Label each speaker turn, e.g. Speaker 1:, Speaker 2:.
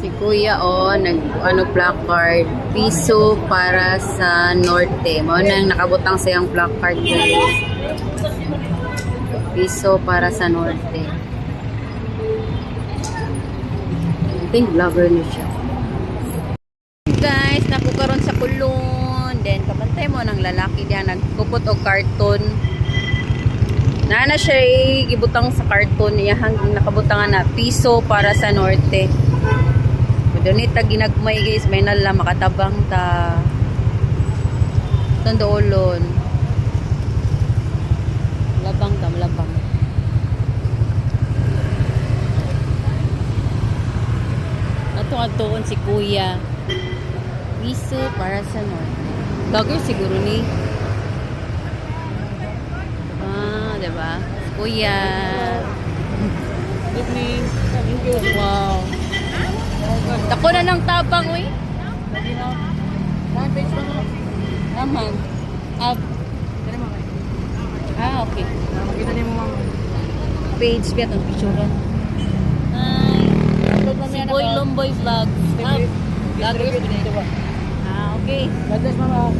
Speaker 1: Si Kuya ano placard, piso para sa norte. Mo nang nakabutang sa yung placard guys. Piso para sa norte. I think vlogger na siya. Guys, napukaron sa kulon. Then kapantay mo ng lalaki diyan nagkupot og karton. Nana siya gibutang sa karton niya hanggang nakabutangan na piso para sa norte. Doon ita ginagmay guys, may nala makatabang ta. Tandoolon. Labang tam labang. Ato-atoon si Kuya. Piso para sa norte. Dagger siguro ni. Diba? Si Kuya. Wow. Tako na ng tabang, uy. Naman. Okay.
Speaker 2: Makita niyo mo mga
Speaker 1: Page biya itong picture. Hi. Si Boy Lomboy Vlog. Vloggers. Okay.
Speaker 2: God bless, mama.